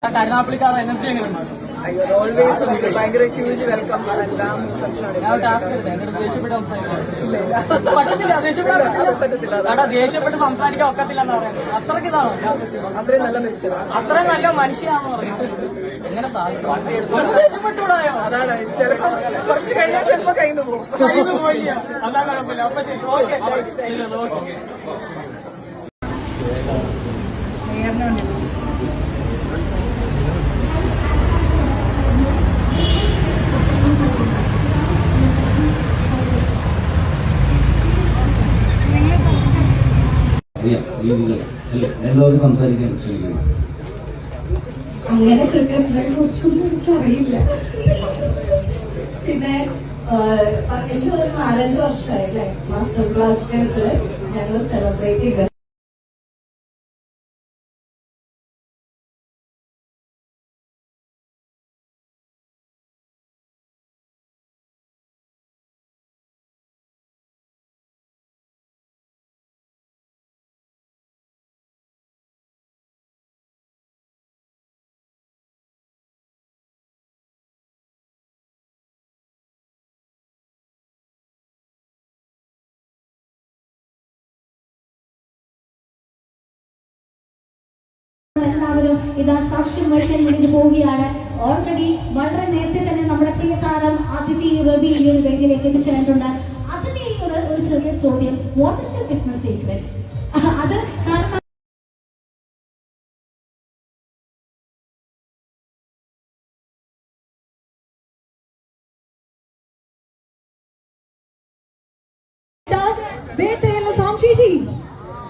കരുനാപ്പള്ളിക്കാരുടെ energy എങ്ങനെയുണ്ട്? Always ഭയങ്കര huge welcome എല്ലാം പറ്റത്തില്ല, ദേഷ്യപ്പെട്ട് സംസാരിക്കാൻ ഒക്കത്തില്ല എന്നാ പറയുന്നത്. അത്രയ്ക്ക് ഇതാണ്, അത്രയും നല്ല മനുഷ്യരാണ്, അത്രയും നല്ല മനുഷ്യനാണെന്ന് പറയുന്നത്. എങ്ങനെ സാധിക്കും? ദേഷ്യപ്പെട്ടുകൂടായോ? അതാണ് ചിലപ്പോ കുറച്ച് കഴിഞ്ഞാൽ ചിലപ്പോ കയ്യിൽ നിന്ന് പോയില്ല. അതാ കുഴപ്പമില്ല. അപ്പൊ ശരി, ഓക്കെ. എല്ലാവരും സംസാരിക്കാൻ ക്ഷണിക്കുന്നു. അങ്ങനെ ക്രിക്കറ്റിനെ കുറിച്ചൊന്നും എനിക്കറിയില്ല. പിന്നെ എനിക്ക് ഒരു 4-5 വർഷമായില്ലേ മാസ്റ്റർ ബ്ലാസ്റ്റേഴ്സിൽ ഞങ്ങൾ സെലിബ്രേറ്റ് ചെയ്ത എല്ലാവരും ഇതാ സാക്ഷ്യം വഹിക്കാൻ വേണ്ടി പോവുകയാണ്. ഓൾറെഡി വളരെ നേരത്തെ തന്നെ നമ്മുടെ പ്രിയ താരം അതിഥി റബി ഈ ഒരു വേദിയിലേക്ക് എത്തിച്ചേർന്നിട്ടുണ്ട്. അതിഥിയോട് ഒരു ചെറിയ ചോദ്യം, what is your fitness secret? അത് കാരണം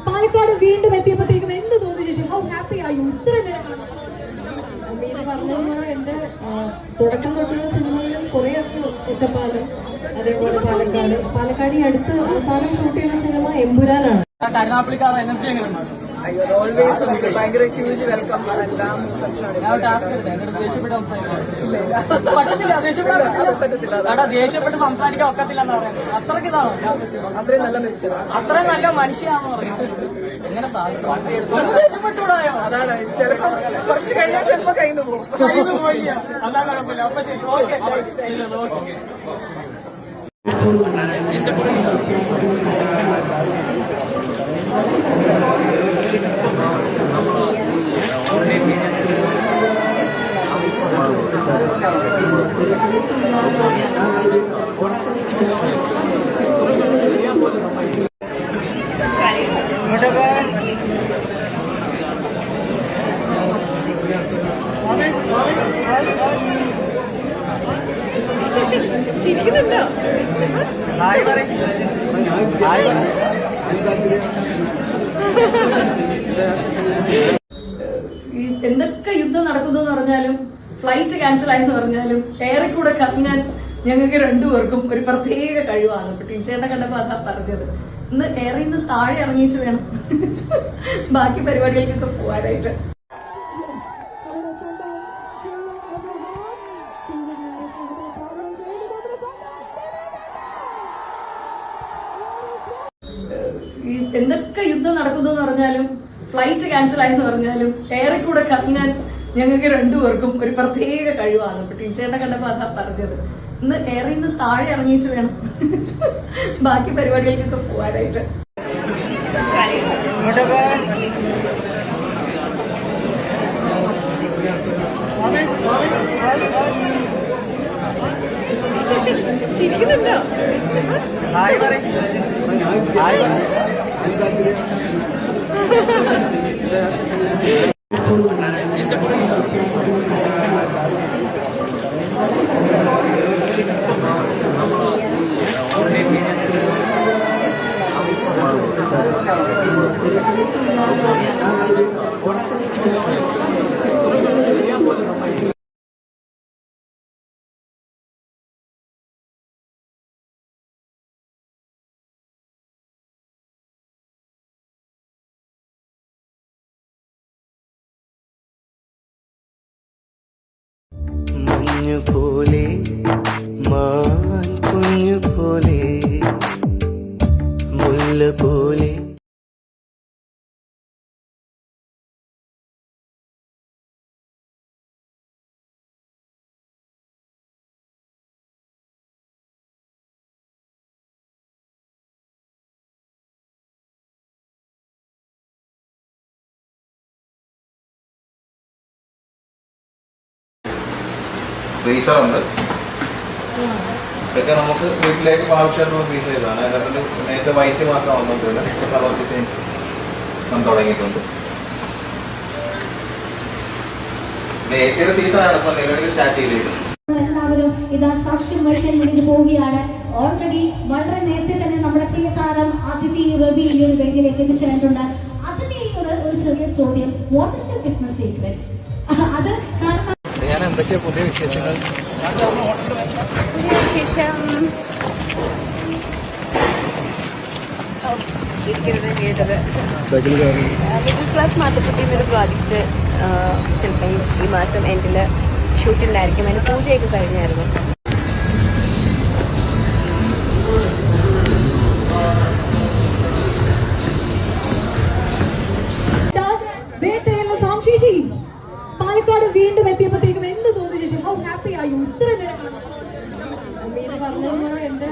പാലക്കാട് വീണ്ടും എത്തിയപ്പോഴത്തേക്കും എന്ത് തോന്നി ചേച്ചി? ഹൗ ഹാപ്പി ആയി ഇത്രയും പേരെ കാണാൻ? പറഞ്ഞതുപോലെ എന്റെ തുടക്കം തൊട്ടുള്ള സിനിമകളിൽ കുറെ ഒറ്റപ്പാലം, അതേപോലെ പാലക്കാട് ഈ അടുത്ത് അവസാനം ഷൂട്ട് ചെയ്യുന്ന സിനിമ എമ്പുരാനാണ്. കരുനാപ്പള്ളിക്കാരുടെ എനർജി എങ്ങനെയുണ്ട്? ഓൾവേസ് ഭയങ്കര ഹ്യൂജ് വെൽക്കം എല്ലാം പറ്റത്തില്ല, ദേഷ്യപ്പെട്ട് സംസാരിക്കാൻ ഒക്കത്തില്ല എന്നാ പറയുന്നത്. അത്രയ്ക്ക് ഇതാണ്, അത്രയും നല്ല മനുഷ്യരാണ്, അത്രയും നല്ല മനുഷ്യനാണെന്ന് പറയുന്നത്. എങ്ങനെ സാധിക്കും? ദേഷ്യപ്പെട്ടുകൂടായോ? അതാണ് ചിലപ്പോ കുറച്ച് കഴിഞ്ഞാൽ ചിലപ്പോ കയ്യിൽ നിന്ന് പോയില്ല. അതാ കുഴപ്പമില്ല. അപ്പൊ ശരി, ഓക്കെ. ചിരിക്കുന്നുണ്ടോ? എന്തൊക്കെ യുദ്ധം നടക്കുന്നു എന്ന് പറഞ്ഞാലും, ഫ്ലൈറ്റ് ക്യാൻസൽ ആയെന്ന് പറഞ്ഞാലും, എയറിൽ കൂടെ കറങ്ങാൻ ഞങ്ങൾക്ക് രണ്ടുപേർക്കും ഒരു പ്രത്യേക കഴിവാണ്. ഇപ്പൊ ടീച്ചറിനെ കണ്ടപ്പോ അതാ പറഞ്ഞത്, ഇന്ന് എയറിൽ നിന്ന് താഴെ ഇറങ്ങിയിട്ട് വേണം ബാക്കി പരിപാടികൾക്കൊക്കെ പോകാനായിട്ട്. എന്തൊക്കെ യുദ്ധം നടക്കുന്നു എന്ന് പറഞ്ഞാലും, ഫ്ലൈറ്റ് ക്യാൻസൽ ആയെന്ന് പറഞ്ഞാലും, എയറിൽ കൂടെ കറങ്ങാൻ ഞങ്ങൾക്ക് രണ്ടുപേർക്കും ഒരു പ്രത്യേക കഴിവാണ്. ഇപ്പൊ ടീച്ചറിനെ കണ്ടപ്പോ അതാ പറഞ്ഞത്, ഇന്ന് എയറിൽ നിന്ന് താഴെ ഇറങ്ങിയിട്ട് വേണം ബാക്കി പരിപാടികൾക്കൊക്കെ പോകാനായിട്ട്. ചിരിക്കുന്നുണ്ടോ? പോലെ മാൻ കുഞ്ഞു പോലെ മുല്ല പോലെ ഫ്രീസറുണ്ട്. ഇതൊക്കെ നമുക്ക് വീട്ടിലേക്ക് ആവശ്യമായിട്ടുള്ള പീസ് ചെയ്തതാണ്. അതിനകത്ത് നേരത്തെ വൈറ്റ് മാത്രം വന്നിട്ടില്ല, കളർ ഡിസൈൻസ് തുടങ്ങിയിട്ടുണ്ട്. പിന്നെ എ സിയുടെ സീസണാണ് ഇപ്പൊ നിലവിൽ സ്റ്റാർട്ട് ചെയ്തിരിക്കുന്നത്. എല്ലാവരും ഇതാ സാക്ഷ്യം വഹിക്കാൻ വേണ്ടി പോവുകയാണ്. ഓൾറെഡി വളരെ നേരത്തെ തന്നെ നമ്മുടെ പ്രിയ താരം അതിഥി റബി ഈ ഒരു വേദിയിലേക്ക് എത്തിച്ചേർന്നിട്ടുണ്ട്. അതിഥിയോട് ഒരു ചെറിയ ചോദ്യം, what is your fitness secret? അത് കാരണം ഞാൻ എന്തൊക്കെയാ പുതിയ വിശേഷങ്ങൾ? മിഡിൽ ക്ലാസ് മാത്തക്കുട്ടി എന്നൊരു പ്രോജക്റ്റ് ചിലപ്പോൾ ഈ മാസം എൻഡിൽ ഷൂട്ടിലായിരിക്കും. അതിന് പൂജയൊക്കെ കഴിഞ്ഞായിരുന്നു. പാലക്കാട് വീണ്ടും എത്തിയപ്പോഴത്തേക്കും എന്ത് തോന്നി ചേച്ചി? ഹൗ ഹാപ്പി ആയി? ഇത്ര നേരം മീന പറഞ്ഞത് എന്റെ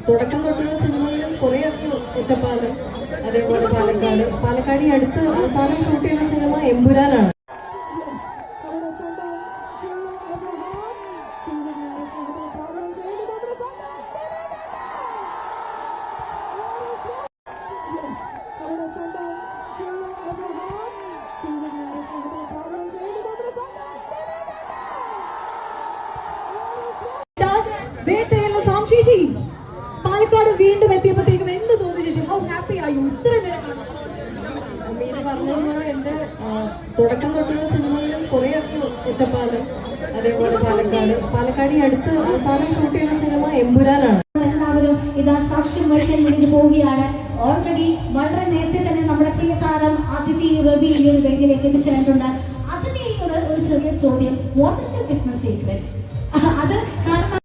തുടക്കം തൊട്ടുള്ള സിനിമകളിൽ കുറെ ഒറ്റപ്പാലം, അതേപോലെ പാലക്കാട് ഈ അടുത്ത് അവസാനം ഷൂട്ട് ചെയ്യുന്ന സിനിമ എമ്പുരാനാണ്. പാലക്കാട് വീണ്ടും എത്തിയപ്പോഴത്തേക്കും എന്ത് തോന്നി ചേച്ചി? ഹൗ ഹാപ്പി ആയി? ഇത്ര നേരം മീന പറഞ്ഞത് എന്റെ തുടക്കം തൊട്ടുള്ള സിനിമകളിൽ കുറെ ഒറ്റപ്പാലം, അതേപോലെ പാലക്കാട് ഈ അടുത്ത് അവസാനം ഷൂട്ട് ചെയ്യുന്ന സിനിമ എമ്പുരാനാണ്. എല്ലാവരും ഇതാ സാക്ഷ്യം വഹിക്കാൻ വേണ്ടി പോവുകയാണ്. ഓൾറെഡി വളരെ നേരത്തെ തന്നെ നമ്മുടെ പ്രിയ താരം അതിഥി റബി ഈ ഒരു വേദിയിലേക്ക് എത്തിച്ചേർന്നിട്ടുണ്ട്. അതിഥിയോട് ഒരു ചെറിയ ചോദ്യം, what is your fitness secret? അത് കാരണം